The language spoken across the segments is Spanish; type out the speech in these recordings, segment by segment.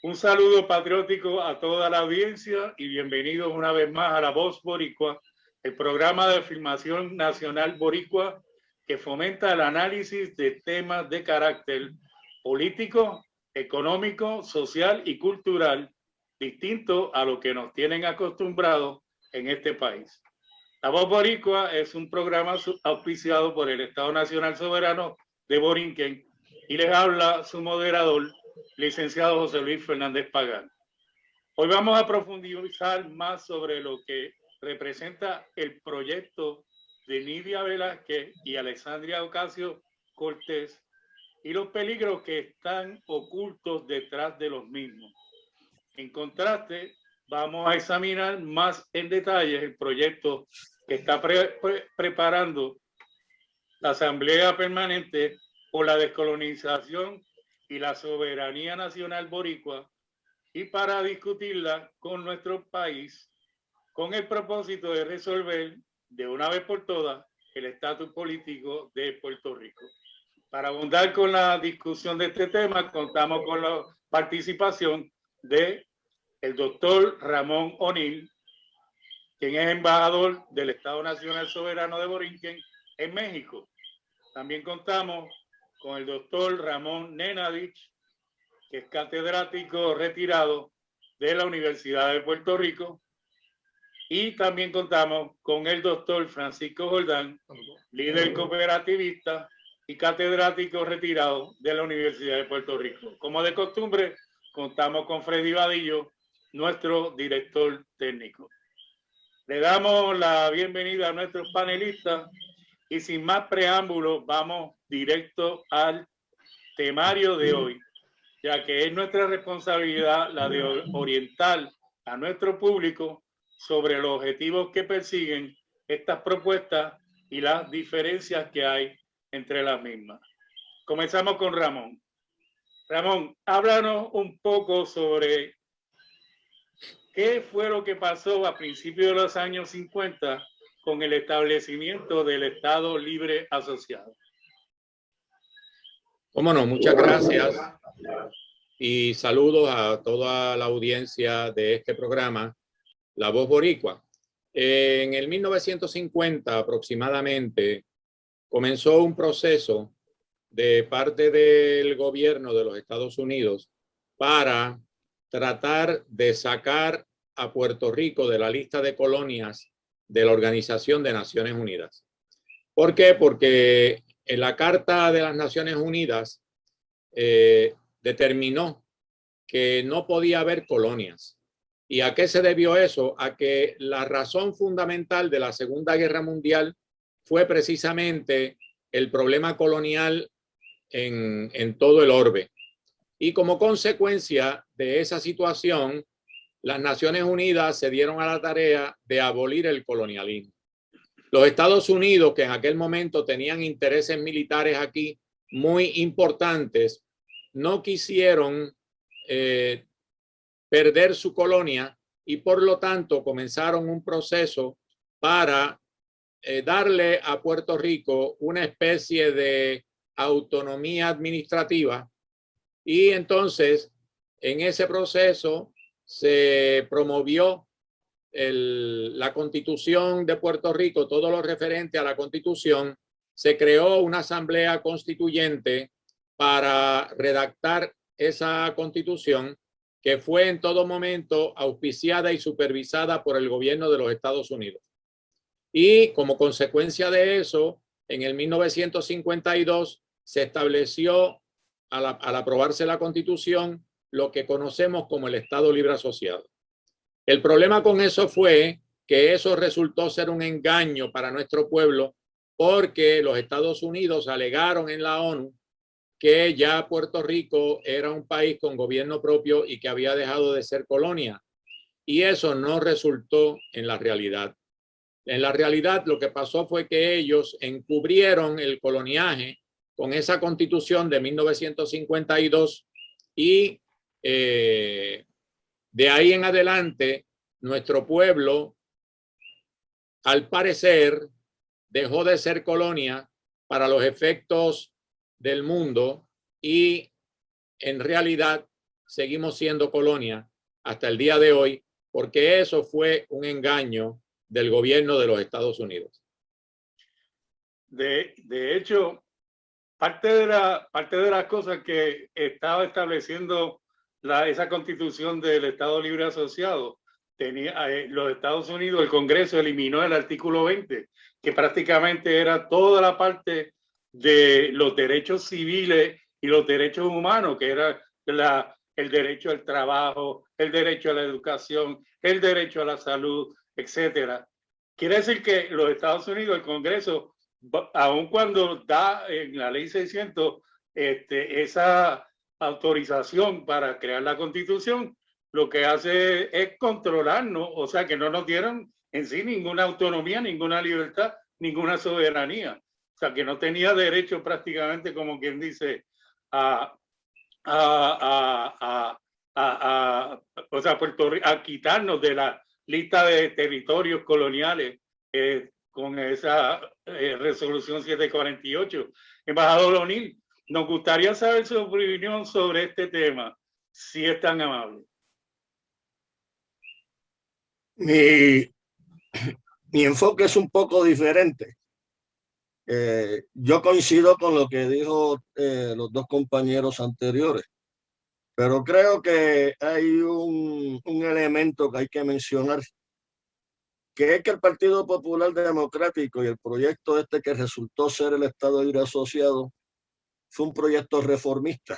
Un saludo patriótico a toda la audiencia y bienvenidos una vez más a La Voz Boricua, el programa de filmación nacional boricua que fomenta el análisis de temas de carácter político, económico, social y cultural distinto a lo que nos tienen acostumbrados en este país. La Voz Boricua es un programa auspiciado por el Estado Nacional Soberano de Borinquen y les habla su moderador, licenciado José Luis Fernández Pagán. Hoy vamos a profundizar más sobre lo que representa el proyecto de Nidia Velázquez y Alexandria Ocasio-Cortez y los peligros que están ocultos detrás de los mismos. En contraste, vamos a examinar más en detalle el proyecto que está preparando la Asamblea Permanente por la Descolonización y la Soberanía Nacional Boricua, y para discutirla con nuestro país con el propósito de resolver de una vez por todas el estatus político de Puerto Rico. Para abundar con la discusión de este tema, contamos con la participación de el doctor Ramón O'Neill, quien es embajador del Estado Nacional Soberano de Borinquen en México. También contamos con el doctor Ramón Nenadich, que es catedrático retirado de la Universidad de Puerto Rico. Y también contamos con el doctor Francisco Jordán, líder cooperativista y catedrático retirado de la Universidad de Puerto Rico. Como de costumbre, contamos con Freddy Vadillo, nuestro director técnico. Le damos la bienvenida a nuestros panelistas y sin más preámbulos vamos directo al temario de hoy, ya que es nuestra responsabilidad la de orientar a nuestro público sobre los objetivos que persiguen estas propuestas y las diferencias que hay entre las mismas. Comenzamos con Ramón. Ramón, háblanos un poco sobre qué fue lo que pasó a principios de los años 50 con el establecimiento del Estado Libre Asociado. Cómo no, muchas gracias y saludos a toda la audiencia de este programa, La Voz Boricua. En el 1950 aproximadamente comenzó un proceso de parte del gobierno de los Estados Unidos para tratar de sacar a Puerto Rico de la lista de colonias de la Organización de Naciones Unidas. ¿Por qué? Porque en la Carta de las Naciones Unidas determinó que no podía haber colonias. ¿Y a qué se debió eso? A que la razón fundamental de la Segunda Guerra Mundial fue precisamente el problema colonial en todo el orbe. Y como consecuencia de esa situación, las Naciones Unidas se dieron a la tarea de abolir el colonialismo. Los Estados Unidos, que en aquel momento tenían intereses militares aquí muy importantes, no quisieron perder su colonia y por lo tanto comenzaron un proceso para darle a Puerto Rico una especie de autonomía administrativa, y entonces en ese proceso se promovió la Constitución de Puerto Rico, todo lo referente a la Constitución. Se creó una asamblea constituyente para redactar esa Constitución, que fue en todo momento auspiciada y supervisada por el gobierno de los Estados Unidos. Y como consecuencia de eso, en el 1952 se estableció, al aprobarse la Constitución, lo que conocemos como el Estado Libre Asociado. El problema con eso fue que eso resultó ser un engaño para nuestro pueblo, porque los Estados Unidos alegaron en la ONU que ya Puerto Rico era un país con gobierno propio y que había dejado de ser colonia. Y eso no resultó en la realidad. En la realidad lo que pasó fue que ellos encubrieron el coloniaje con esa Constitución de 1952 y de ahí en adelante nuestro pueblo, al parecer, dejó de ser colonia para los efectos del mundo y en realidad seguimos siendo colonia hasta el día de hoy, porque eso fue un engaño del gobierno de los Estados Unidos. De hecho, parte de las cosas que estaba estableciendo esa constitución del Estado Libre Asociado, los Estados Unidos, el Congreso eliminó el artículo 20, que prácticamente era toda la parte de los derechos civiles y los derechos humanos, que era el derecho al trabajo, el derecho a la educación, el derecho a la salud, etcétera. Quiere decir que los Estados Unidos, el Congreso, aun cuando da en la ley 600 esa autorización para crear la Constitución, lo que hace es controlarnos, o sea, que no nos dieron en sí ninguna autonomía, ninguna libertad, ninguna soberanía. O sea, que no tenía derecho prácticamente, como quien dice, o sea, Puerto Rico, a quitarnos de la lista de territorios coloniales con esa resolución 748. Embajador O'Neill, nos gustaría saber su opinión sobre este tema, si es tan amable. Mi enfoque es un poco diferente. Yo coincido con lo que dijo los dos compañeros anteriores, pero creo que hay un elemento que hay que mencionar, que es que el Partido Popular Democrático y el proyecto que resultó ser el Estado Libre Asociado fue un proyecto reformista,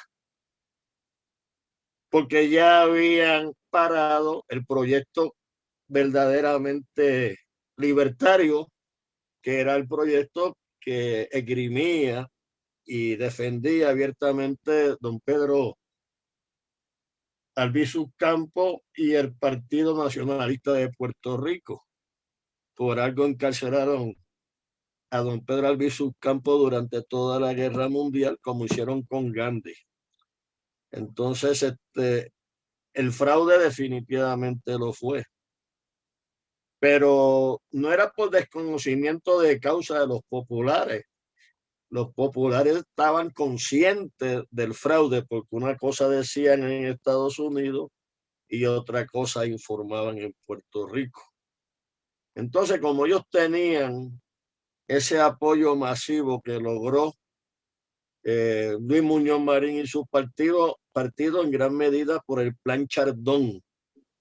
porque ya habían parado el proyecto verdaderamente libertario, que era el proyecto que esgrimía y defendía abiertamente don Pedro Albizu Campos y el Partido Nacionalista de Puerto Rico. Por algo encarcelaron a don Pedro Albizu Campos durante toda la Guerra Mundial, como hicieron con Gandhi. Entonces, el fraude definitivamente lo fue. Pero no era por desconocimiento de causa de los populares. Los populares estaban conscientes del fraude, porque una cosa decían en Estados Unidos y otra cosa informaban en Puerto Rico. Entonces, como ellos tenían ese apoyo masivo que logró Luis Muñoz Marín y su partido en gran medida por el Plan Chardón,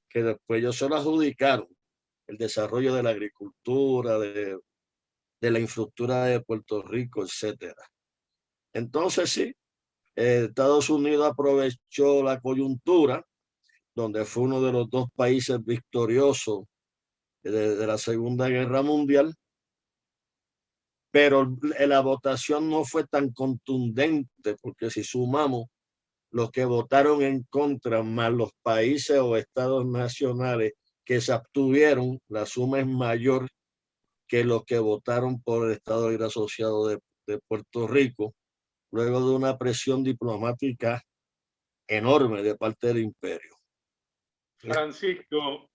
que después ellos se lo adjudicaron, el desarrollo de la agricultura, de la infraestructura de Puerto Rico, etcétera. Entonces sí, Estados Unidos aprovechó la coyuntura, donde fue uno de los dos países victoriosos de la Segunda Guerra Mundial, pero la votación no fue tan contundente, porque si sumamos los que votaron en contra más los países o estados nacionales que se abstuvieron, la suma es mayor que los que votaron por el Estado Libre Asociado de Puerto Rico, luego de una presión diplomática enorme de parte del imperio. Francisco,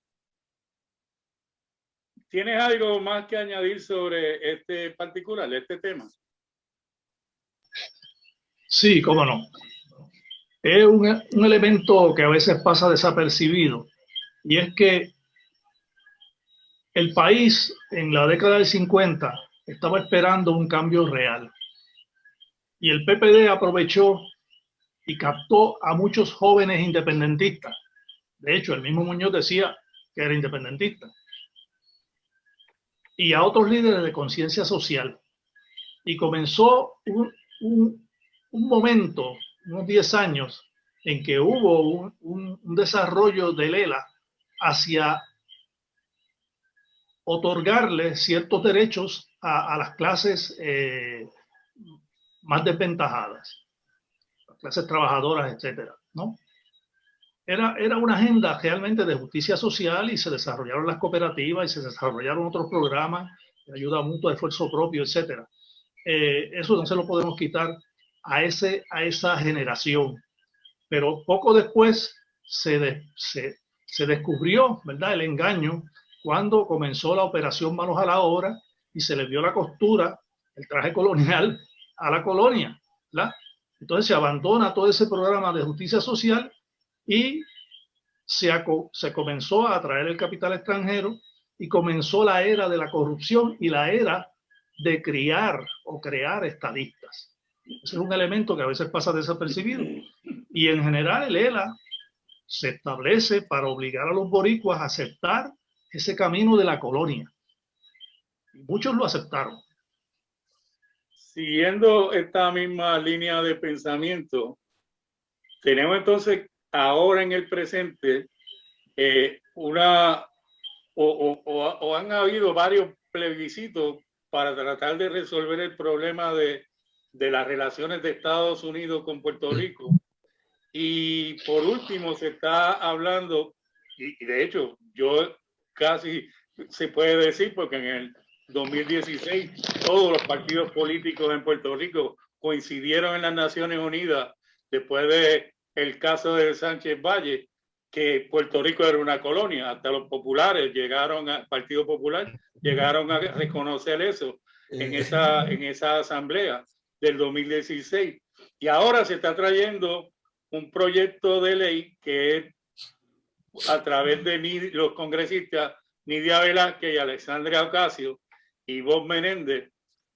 ¿tienes algo más que añadir sobre este particular, este tema? Sí, cómo no. Es un elemento que a veces pasa desapercibido, y es que el país en la década del 50 estaba esperando un cambio real, y el PPD aprovechó y captó a muchos jóvenes independentistas. De hecho, el mismo Muñoz decía que era independentista, y a otros líderes de conciencia social, y comenzó un momento, unos 10 años, en que hubo un desarrollo del ELA hacia otorgarle ciertos derechos a las clases más desventajadas, las clases trabajadoras, etcétera, ¿no? Era una agenda realmente de justicia social, y se desarrollaron las cooperativas y se desarrollaron otros programas de ayuda mutua, de esfuerzo propio, etcétera. Eso no se lo podemos quitar a esa generación. Pero poco después se descubrió, ¿verdad?, el engaño, cuando comenzó la operación Manos a la Obra y se le dio la costura, el traje colonial, a la colonia, ¿verdad? Entonces se abandona todo ese programa de justicia social y se comenzó a atraer el capital extranjero y comenzó la era de la corrupción y la era de criar o crear estadistas. Ese es un elemento que a veces pasa desapercibido. Y en general el ELA se establece para obligar a los boricuas a aceptar ese camino de la colonia. Muchos lo aceptaron. Siguiendo esta misma línea de pensamiento, tenemos entonces ahora en el presente han habido varios plebiscitos para tratar de resolver el problema de las relaciones de Estados Unidos con Puerto Rico. Y por último se está hablando, y de hecho yo casi se puede decir, porque en el 2016 todos los partidos políticos en Puerto Rico coincidieron en las Naciones Unidas después de el caso de Sánchez Valle, que Puerto Rico era una colonia. Hasta los populares llegaron, al Partido Popular, llegaron a reconocer eso en esa asamblea del 2016. Y ahora se está trayendo un proyecto de ley que es a través de los congresistas Nidia Velázquez y Alexandria Ocasio y Bob Menéndez,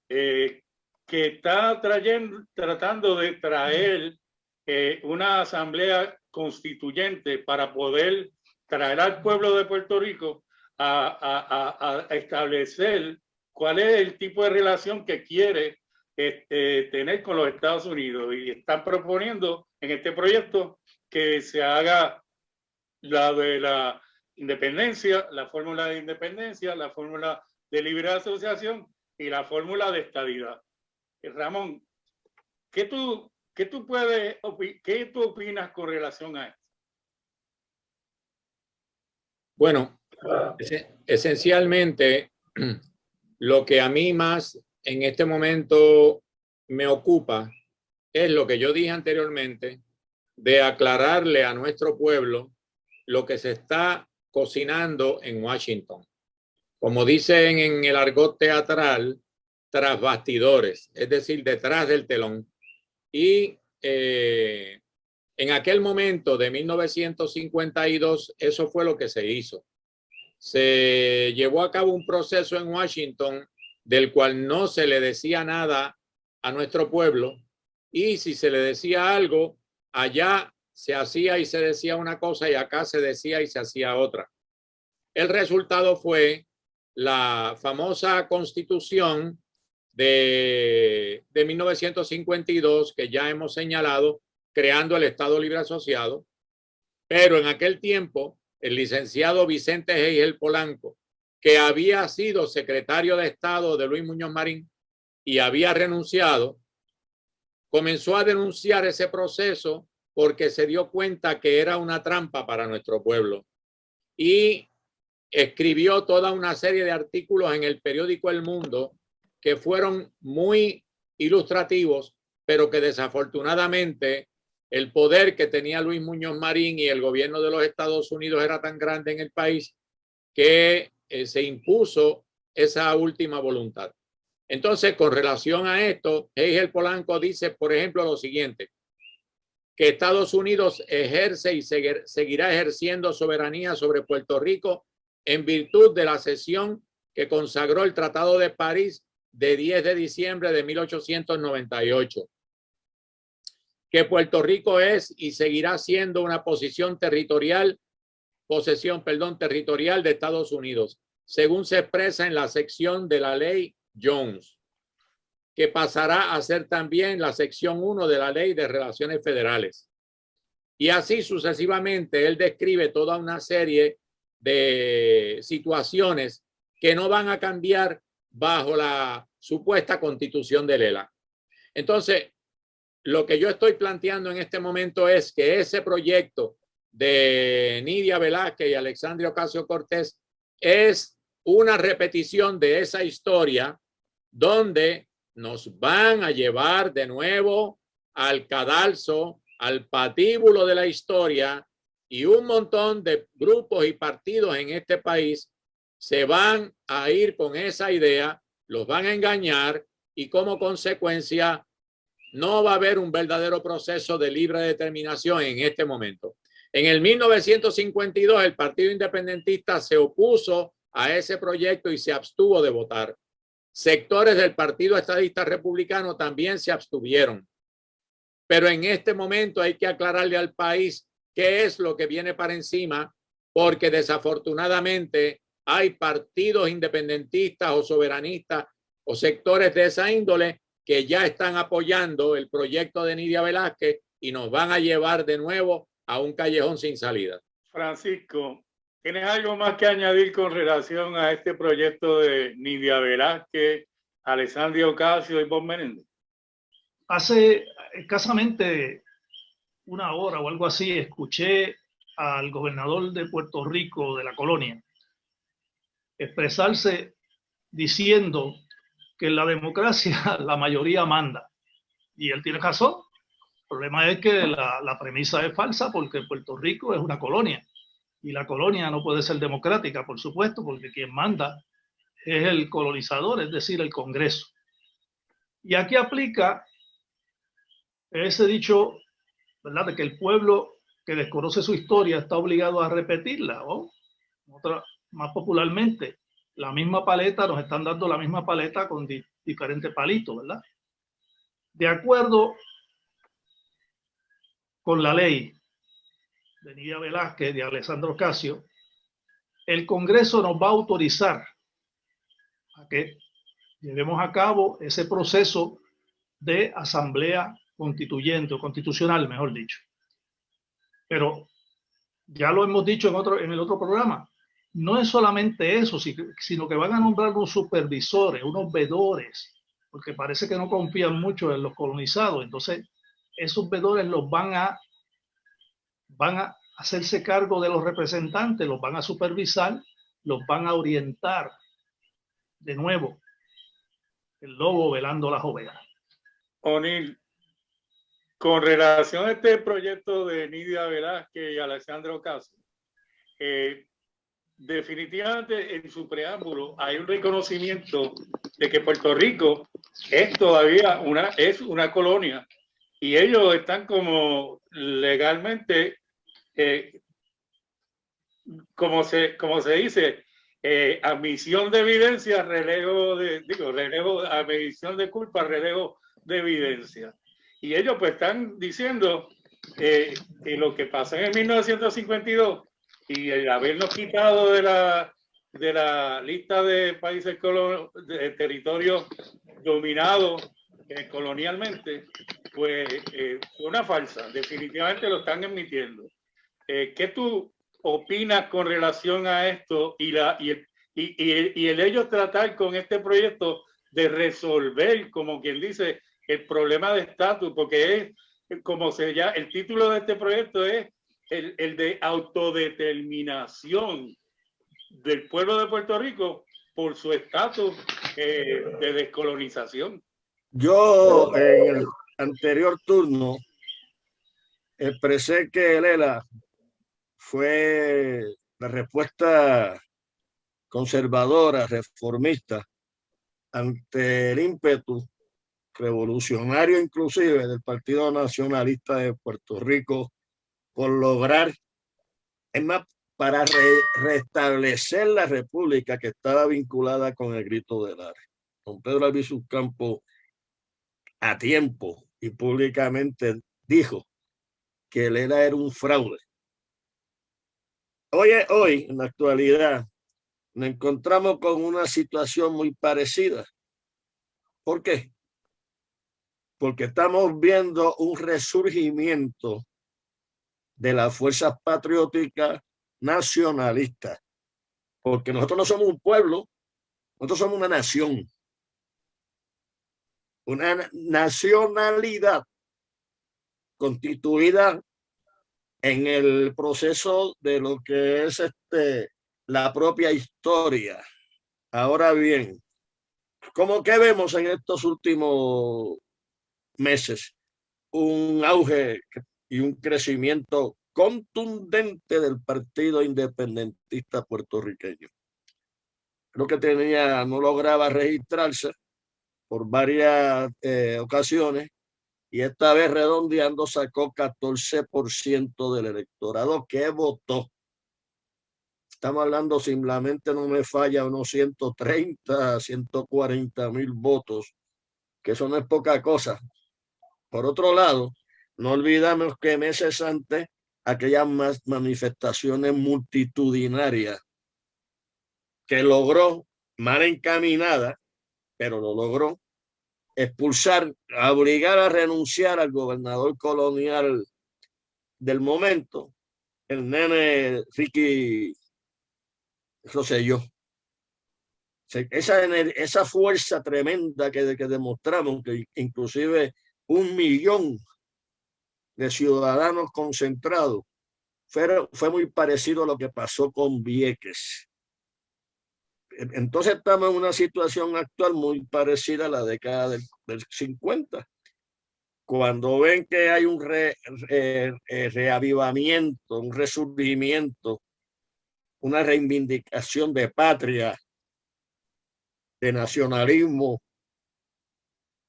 que está tratando de traer una asamblea constituyente para poder traer al pueblo de Puerto Rico a establecer cuál es el tipo de relación que quiere tener con los Estados Unidos. Y están proponiendo en este proyecto que se haga la de la independencia, la fórmula de independencia, la fórmula de libre asociación y la fórmula de estadidad. Ramón, ¿qué tú opinas con relación a esto? Bueno, esencialmente lo que a mí más en este momento me ocupa es lo que yo dije anteriormente, de aclararle a nuestro pueblo lo que se está cocinando en Washington. Como dicen en el argot teatral, tras bastidores, es decir, detrás del telón. Y en aquel momento de 1952, eso fue lo que se hizo. Se llevó a cabo un proceso en Washington del cual no se le decía nada a nuestro pueblo, y si se le decía algo, allá se hacía y se decía una cosa y acá se decía y se hacía otra. El resultado fue la famosa Constitución de 1952 que ya hemos señalado, creando el Estado Libre Asociado. Pero en aquel tiempo el licenciado Vicente Geigel Polanco, que había sido secretario de Estado de Luis Muñoz Marín y había renunciado, comenzó a denunciar ese proceso porque se dio cuenta que era una trampa para nuestro pueblo, y escribió toda una serie de artículos en el periódico El Mundo que fueron muy ilustrativos, pero que desafortunadamente el poder que tenía Luis Muñoz Marín y el gobierno de los Estados Unidos era tan grande en el país que se impuso esa última voluntad. Entonces, con relación a esto, Geigel Polanco dice, por ejemplo, lo siguiente: que Estados Unidos ejerce y seguirá ejerciendo soberanía sobre Puerto Rico en virtud de la cesión que consagró el Tratado de París de 10 de diciembre de 1898. Que Puerto Rico es y seguirá siendo una posesión territorial de Estados Unidos, según se expresa en la sección de la ley Jones, que pasará a ser también la sección 1 de la Ley de Relaciones Federales. Y así sucesivamente, él describe toda una serie de situaciones que no van a cambiar bajo la supuesta constitución de Lela. Entonces, lo que yo estoy planteando en este momento es que ese proyecto de Nidia Velázquez y Alexandria Ocasio-Cortez es una repetición de esa historia donde nos van a llevar de nuevo al cadalso, al patíbulo de la historia, y un montón de grupos y partidos en este país se van a ir con esa idea, los van a engañar, y como consecuencia no va a haber un verdadero proceso de libre determinación en este momento. En el 1952, el Partido Independentista se opuso a ese proyecto y se abstuvo de votar. Sectores del Partido Estadista Republicano también se abstuvieron. Pero en este momento hay que aclararle al país qué es lo que viene para encima, porque desafortunadamente hay partidos independentistas o soberanistas o sectores de esa índole que ya están apoyando el proyecto de Nidia Velázquez y nos van a llevar de nuevo a un callejón sin salida. Francisco, ¿tienes algo más que añadir con relación a este proyecto de Nidia Velázquez, Alessandria Ocasio y Bob Menéndez? Hace escasamente una hora o algo así escuché al gobernador de Puerto Rico, de la colonia, expresarse diciendo que en la democracia la mayoría manda. Y él tiene razón. El problema es que la premisa es falsa porque Puerto Rico es una colonia y la colonia no puede ser democrática, por supuesto, porque quien manda es el colonizador, es decir, el Congreso. Y aquí aplica ese dicho, ¿verdad?, de que el pueblo que desconoce su historia está obligado a repetirla, o más popularmente, la misma paleta, nos están dando la misma paleta con diferentes palitos, ¿verdad? De acuerdo con la ley de Nidia Velázquez, de Alessandro Ocasio, el Congreso nos va a autorizar a que llevemos a cabo ese proceso de asamblea constituyente o constitucional, mejor dicho. Pero ya lo hemos dicho en el otro programa, no es solamente eso, sino que van a nombrar unos supervisores, unos vedores, porque parece que no confían mucho en los colonizados. Entonces, esos vedores los van a hacerse cargo de los representantes, los van a supervisar, los van a orientar. De nuevo, el lobo velando las ovejas. O'Neill, con relación a este proyecto de Nidia Velázquez y Alessandro Ocasio, definitivamente en su preámbulo hay un reconocimiento de que Puerto Rico es todavía una colonia y ellos están como legalmente, como se dice, admisión de evidencia, admisión de culpa, relevo de evidencia. Y ellos pues están diciendo que lo que pasó en el 1952 y el habernos quitado de la lista de países de territorios dominados colonialmente, pues fue una falsa. Definitivamente lo están admitiendo. ¿Qué tú opinas con relación a esto y el ellos tratar con este proyecto de resolver, como quien dice, el problema de estatus? Porque es como el título de este proyecto es el de autodeterminación del pueblo de Puerto Rico por su estatus de descolonización. Yo en el anterior turno expresé que el ELA fue la respuesta conservadora, reformista, ante el ímpetu revolucionario inclusive del Partido Nacionalista de Puerto Rico por lograr, es más, para restablecer la república que estaba vinculada con el Grito del Ares. Don Pedro Albizu Campos a tiempo y públicamente dijo que el ELA era un fraude. Hoy, en la actualidad, nos encontramos con una situación muy parecida. ¿Por qué? Porque estamos viendo un resurgimiento de las fuerzas patrióticas nacionalistas. Porque nosotros no somos un pueblo, nosotros somos una nación. Una nacionalidad constituida en el proceso de lo que es la propia historia. Ahora bien, ¿cómo que vemos en estos últimos meses? Un auge y un crecimiento contundente del Partido Independentista puertorriqueño. Creo que no lograba registrarse por varias ocasiones y esta vez redondeando sacó 14% del electorado que votó. Estamos hablando, simplemente no me falla, unos 130, 140,000 votos, que eso no es poca cosa. Por otro lado, no olvidamos que meses antes, aquellas manifestaciones multitudinarias que logró, mal encaminada, pero lo logró, expulsar, obligar a renunciar al gobernador colonial del momento, el nene Ricky Rosselló. Esa fuerza tremenda que demostramos, que inclusive 1 millón de ciudadanos concentrados, fue muy parecido a lo que pasó con Vieques. Entonces estamos en una situación actual muy parecida a la década del 50. Cuando ven que hay un reavivamiento, un resurgimiento, una reivindicación de patria, de nacionalismo,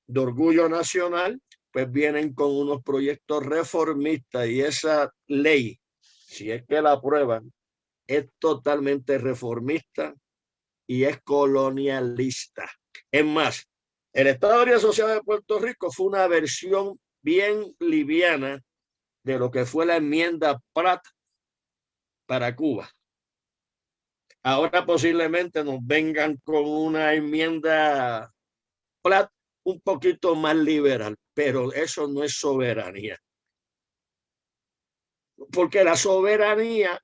de orgullo nacional, pues vienen con unos proyectos reformistas, y esa ley, si es que la aprueban, es totalmente reformista y es colonialista. Es más, el Estado Libre Asociado de Puerto Rico fue una versión bien liviana de lo que fue la enmienda Pratt para Cuba. Ahora posiblemente nos vengan con una enmienda Pratt un poquito más liberal, pero eso no es soberanía. Porque la soberanía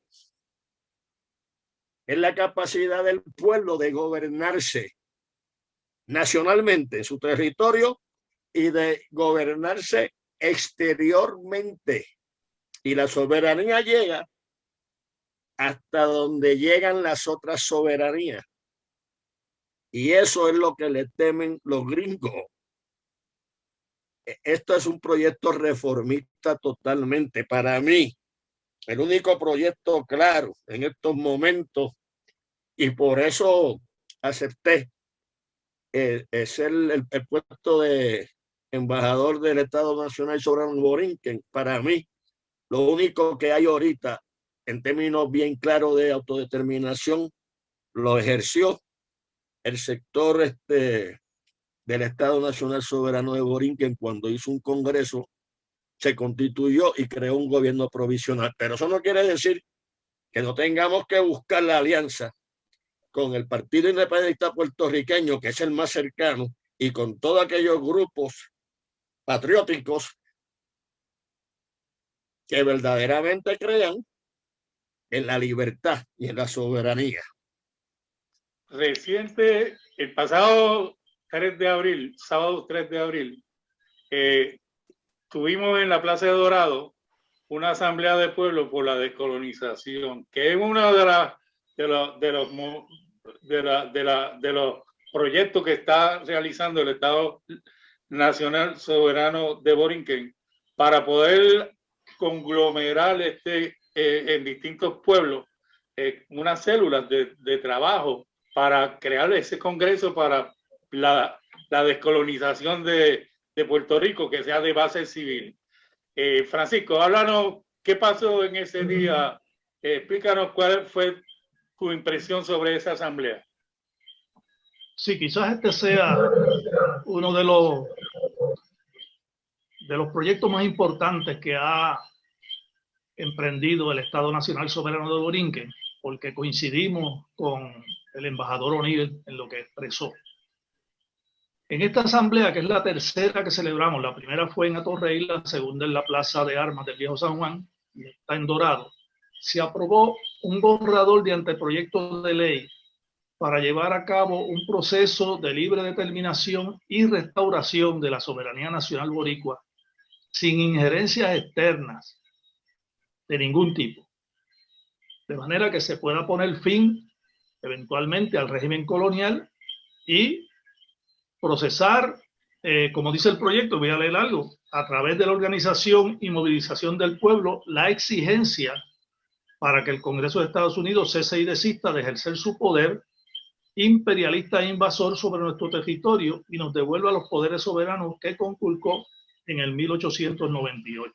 es la capacidad del pueblo de gobernarse nacionalmente en su territorio y de gobernarse exteriormente. Y la soberanía llega hasta donde llegan las otras soberanías. Y eso es lo que le temen los gringos. Esto es un proyecto reformista totalmente. Para mí, el único proyecto claro en estos momentos, y por eso acepté ser el puesto de embajador del Estado Nacional Soberano Borinquen. Para mí, lo único que hay ahorita, en términos bien claros de autodeterminación, lo ejerció el sector del Estado Nacional Soberano de Borinquen cuando hizo un congreso, se constituyó y creó un gobierno provisional. Pero eso no quiere decir que no tengamos que buscar la alianza con el Partido Independentista Puertorriqueño, que es el más cercano, y con todos aquellos grupos patrióticos que verdaderamente crean en la libertad y en la soberanía. Reciente, el pasado 3 de abril, sábado 3 de abril, tuvimos en la Plaza de Dorado una asamblea de pueblo por la descolonización, que es uno de los proyectos que está realizando el Estado Nacional Soberano de Borinquen para poder conglomerar en distintos pueblos unas células de trabajo para crear ese congreso para la descolonización de Puerto Rico, que sea de base civil. Francisco, háblanos qué pasó en ese día. Explícanos cuál fue tu impresión sobre esa asamblea. Sí, quizás este sea uno de los proyectos más importantes que ha emprendido el Estado Nacional Soberano de Borinquen, porque coincidimos con el embajador O'Neill en lo que expresó. En esta asamblea, que es la tercera que celebramos, la primera fue en Atorrey, la segunda en la Plaza de Armas del Viejo San Juan, y está en Dorado, se aprobó un borrador de anteproyecto de ley para llevar a cabo un proceso de libre determinación y restauración de la soberanía nacional boricua, sin injerencias externas de ningún tipo, de manera que se pueda poner fin eventualmente al régimen colonial y procesar, como dice el proyecto, voy a leer algo, a través de la organización y movilización del pueblo, la exigencia para que el Congreso de Estados Unidos cese y desista de ejercer su poder imperialista e invasor sobre nuestro territorio y nos devuelva los poderes soberanos que conculcó en el 1898.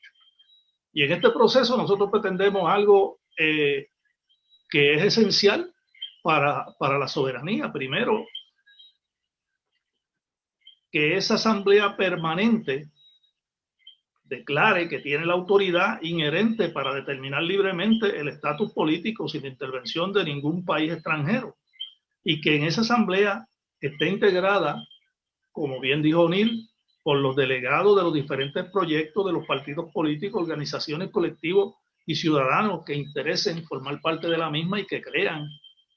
Y en este proceso nosotros pretendemos algo que es esencial para la soberanía. Primero, que esa asamblea permanente declare que tiene la autoridad inherente para determinar libremente el estatus político sin intervención de ningún país extranjero, y que en esa asamblea esté integrada, como bien dijo O'Neill, por los delegados de los diferentes proyectos de los partidos políticos, organizaciones, colectivos y ciudadanos que interesen formar parte de la misma y que crean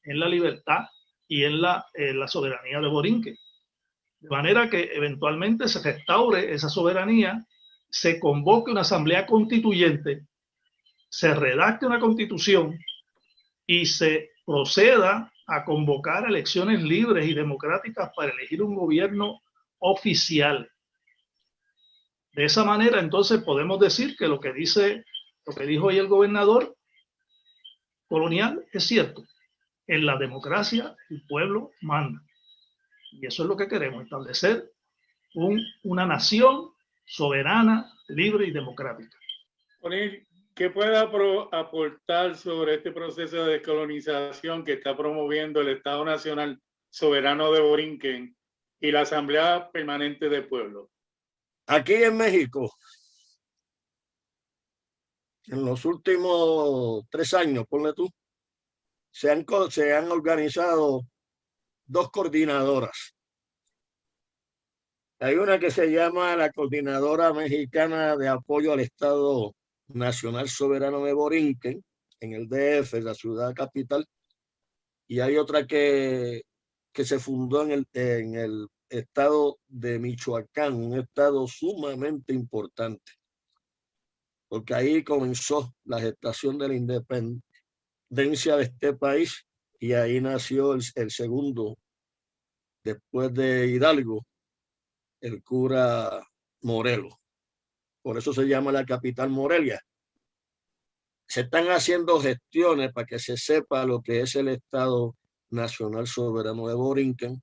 en la libertad y en la soberanía de Borinquen. De manera que eventualmente se restaure esa soberanía, se convoque una asamblea constituyente, se redacte una constitución y se proceda a convocar elecciones libres y democráticas para elegir un gobierno oficial. De esa manera, entonces, podemos decir que lo que dijo hoy el gobernador colonial es cierto. En la democracia, el pueblo manda. Y eso es lo que queremos, establecer una nación soberana, libre y democrática. ¿Qué puede aportar sobre este proceso de descolonización que está promoviendo el Estado Nacional Soberano de Borinquen y la Asamblea Permanente del Pueblo? Aquí en México, en los últimos 3 años, ponle tú, se han organizado 2 coordinadoras. Hay una que se llama la Coordinadora Mexicana de Apoyo al Estado Nacional Soberano de Borinquen, en el DF, la ciudad capital, y hay otra que se fundó en el estado de Michoacán, un estado sumamente importante, porque ahí comenzó la gestación de la independencia de este país, y ahí nació el segundo, después de Hidalgo, el cura Morelos. Por eso se llama la capital Morelia. Se están haciendo gestiones para que se sepa lo que es el Estado Nacional Soberano de Borinquen.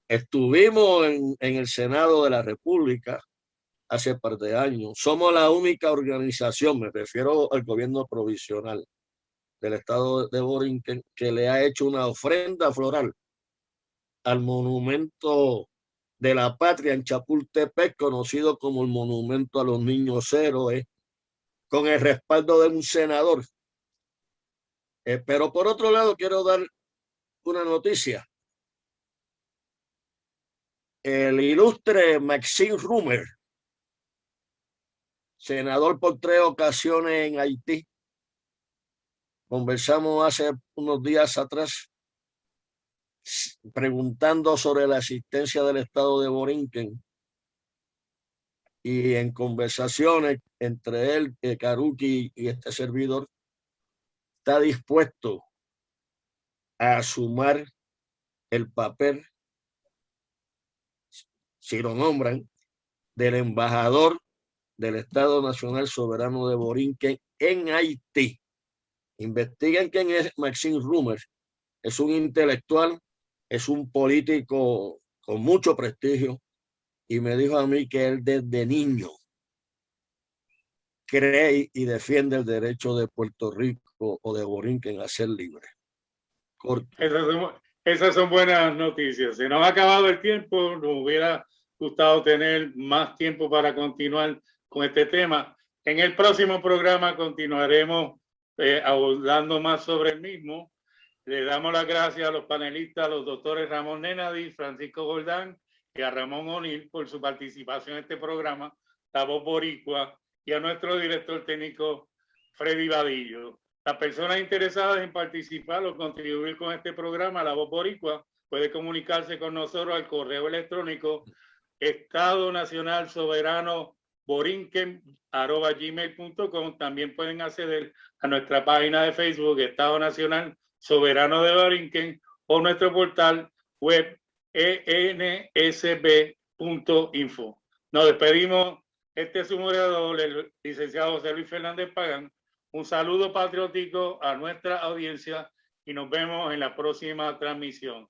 Estuvimos en el Senado de la República hace par de años. Somos la única organización, me refiero al gobierno provisional del Estado de Borinquen, que le ha hecho una ofrenda floral al monumento de la patria en Chapultepec, conocido como el Monumento a los Niños Héroes, con el respaldo de un senador. Pero por otro lado, quiero dar una noticia. El ilustre Maxime Rumer, senador por 3 ocasiones en Haití, conversamos hace unos días atrás preguntando sobre la existencia del estado de Borinquen, y en conversaciones entre él, Karuki, y este servidor, está dispuesto a asumir el papel, si lo nombran, del embajador del Estado Nacional Soberano de Borinquen en Haití. Investiguen quién es Maxime Rumer. Es un intelectual, es un político con mucho prestigio, y me dijo a mí que él desde niño cree y defiende el derecho de Puerto Rico o de Borinquen a ser libre. Esas son buenas noticias. Se nos ha acabado el tiempo, nos hubiera gustado tener más tiempo para continuar con este tema. En el próximo programa continuaremos abordando más sobre el mismo. Le damos las gracias a los panelistas, a los doctores Ramón Nenadi, Francisco Jordán y a Ramón O'Neill por su participación en este programa, La Voz Boricua, y a nuestro director técnico Freddy Vadillo. Las personas interesadas en participar o contribuir con este programa, La Voz Boricua, puede comunicarse con nosotros al correo electrónico Estado Nacional Soberano borinquen@gmail.com. También pueden acceder a nuestra página de Facebook Estado Nacional Soberano de Borinquen o nuestro portal web ensb.info. Nos despedimos. Este es su moderador, el licenciado José Luis Fernández Pagán. Un saludo patriótico a nuestra audiencia y nos vemos en la próxima transmisión.